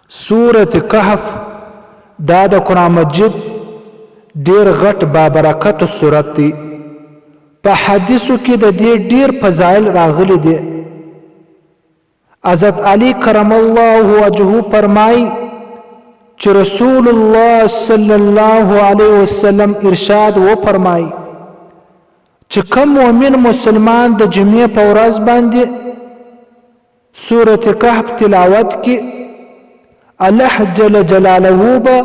سورة کهف دا د قرآن مجید ډیر غټ بابرکت سورت دی. په حدیثو کې د دې ډیر فضایل راغلي دي. حضرت علی کرم الله وجهه فرمای چې رسول الله صلی الله علیه وسلم ارشاد و فرمای چې کوم مؤمن مسلمان د جمعې په ورځ باندې سورة کهف تلاوت کې الله جل جلاله به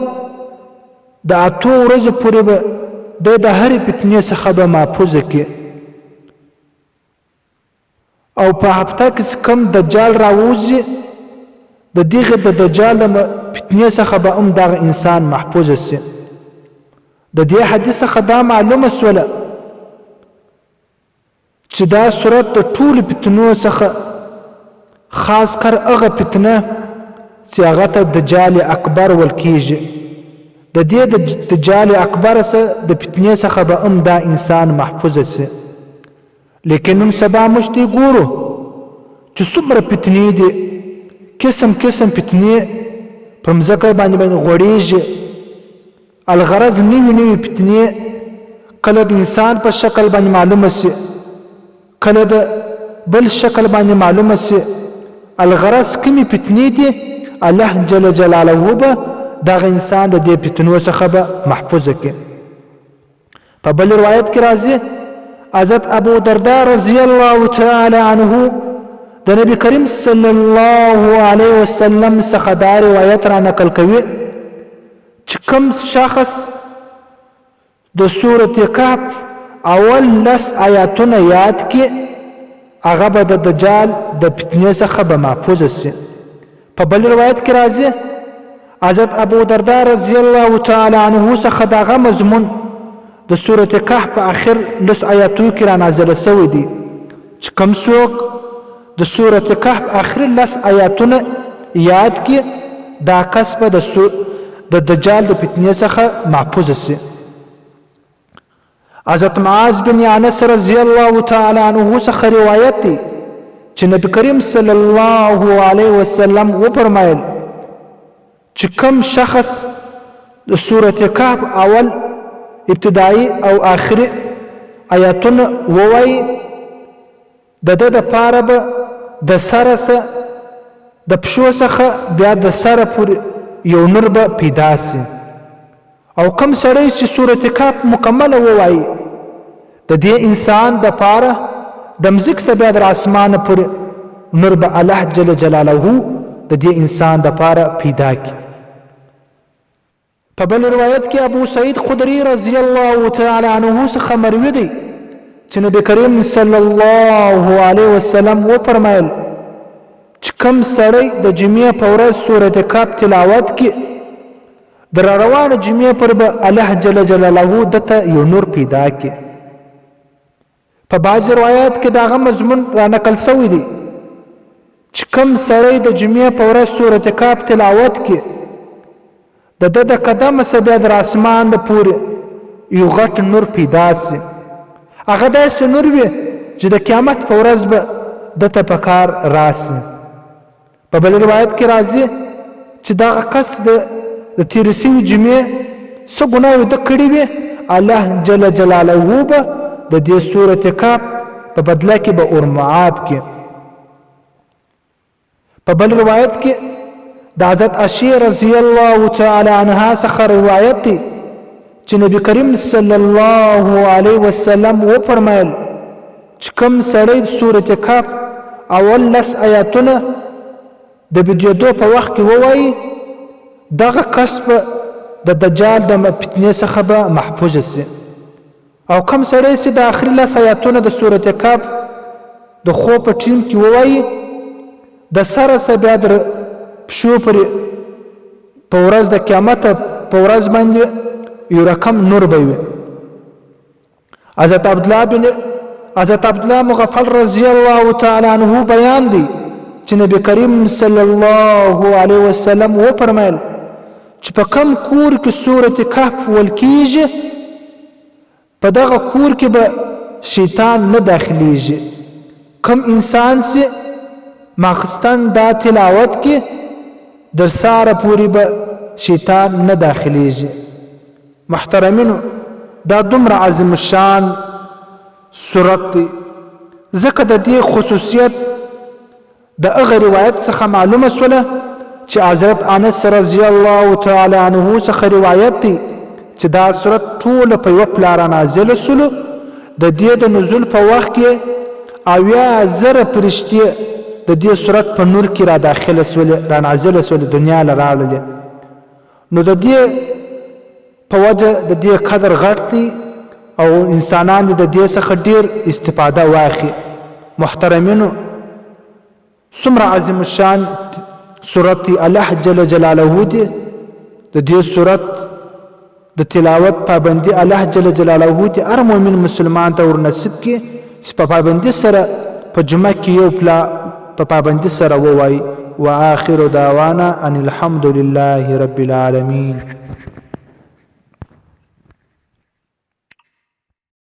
د اتو ورځو پورې به د هرې فتنې څخه به محفوظ کړي او په هفته کې کم دجال راوځي د دغه د دجال فتنې څخه به هم دغه انسان محفوظ شي. د دې حدیث څخه دا معلومه شوله چې دا سورت د ټولو فتنو څخه خاص کر هغه فتنه چې هغه ته دجال اکبر ویل کیږي. د دې د دجال اکبر څخه د فتنې څخه به هم دا انسان محفوظ شي. لیکن نن سبا موږ ته ګورو چې څومره فتنې دي، قسم قسم فتنې په مځکه باندې غوړېږي. الغرض نوي نوي فتنې کله د انسان په شکل باندې معلومه شي، کله د بل شکل باندې معلومه شي. الغرض کومې فتنې دي الله جل جلاله به دغه انسان د دې فتنو څخه به محفوظ کړي. په بل روایت کې راځي حضرت ابو درداء رضی الله تعالی عنه د نبی کریم صلی الله علیه وسلم څخه دا روایت را نقل کوي چې کوم شخص د سورة کهف اول 10 آیاتونه یاد کړي هغه به د دجال د فتنې څخه به محفوظ شي. په بل روایت کې راځي حضرت ابو درداء رضی الله تعالی عنه څخه دغه مضمون د سورة کهف په اخر 10 آیاتو کې را نازل شوی دی چې کوم څوک د سورة کهف اخر 10 آیاتونه یاد کړي دا کس به د دجال د فتنې څخه محفوظ شي. حضرت معاذ بن انس رضی الله تعالی عنه څخه روایت دی چې نبی کریم صلی الله علیه وسلم و فرمایل چې کوم شخص د سورة کهف اول ابتدایي او آخري آیاتونه ووایي د ده دپاره به د سره د پښو څخه بیا د سره پورې یو نور به پیدا سي. او کم سړی چې سورة کهف مکمله ووایي د دې انسان دپاره د مځکې څخه بیا در اسمانه پورې نور به الله جل جلاله د دې انسان دپاره پیدا کړي. په بل روایت کې ابو سعید خدری رضی الله تعالی عنه څخه مروي دی چې نبی کریم صلی الله علیه وسلم و فرمایل چې کوم سړی د جمعې په ورځ سورة کهف تلاوت کړي د روانه جمعې پر به الله جل جلاله دته یو نور پیدا کړي. په بعض روایت کې داغه مضمون را نقل شوی دی چې کوم سړی د جمعې په ورځ سورة کهف تلاوت کړي د ده د قدمه څخه بیا در اسمان د پورې یو غټ نور پیدا سي. هغه داسې نور وي چې د قیامت په ورځ به دته په کار راسي. په بل روایت کې راځي چې دغه کس د تېرې سوي جمعې څه ګناه ده کړې وي الله جل جلاله به د دې سورة کهف په بدله کې به ورمعاب کړي. په بل روایت کې د حضرت عائشة رضی الله تعالی عنها څخه روایت دی چې نبی کریم صلی الله علیه وسلم و فرمایل چې کوم سړی سورة کهف اول 10 آیاتونه د بېدېدو په وخت کې ووایي دغه کس به د دجال د فتنې څخه به محفوظ شي. او کوم سړی چې د آخري 10 آیاتونه د سورة کهف د خوب په ټیم کې ووایي د سره څخه بیا در پښو پورې په ورځ د قیامت په ورځ باندې یو رقم نور به وي. حضرت عبدالله مغفل رضی الله تعالی عنه بیان دی چې نبی کریم صلی الله علیه وسلم و فرمایل چې په کم کور کې سورة کهف ویل کیږي په دغه کور کې به شیطان نه داخلیږي. کم انسان چې ماخستان دا تلاوت کې در ساره پوری به شیطان نه داخلیږي. محترمینو دا دومره عظیم الشان صورت دی ځکه د دې خصوصیت د هغه روایت څخه معلومه سوله چې حضرت انس رضی الله تعالی عنه څخه روایت دی چې دا صورت ټوله په یوه پلاره نازله سولو. د دې د نزول په وخت کې 80,000 فرشتې د دې صورت په نور کې را داخله سولې را نازله سولې دنیا له راغلې. نو د دې په وجه د دې قدر غټ دی او انسانان د دې څخه ډیر استفاده واخلي. محترمینو څومره عظیم الشان صورت الله جل جلاله دی. د دې صورت د تلاوت پابندي الله جل جلاله دی هر مؤمن مسلمان ته ورنصیب کې چې په پابندي سره په جمعه کې یو پلا په پابندي سره ووایي. واخر دعوانا ان الحمد لله رب العالمین.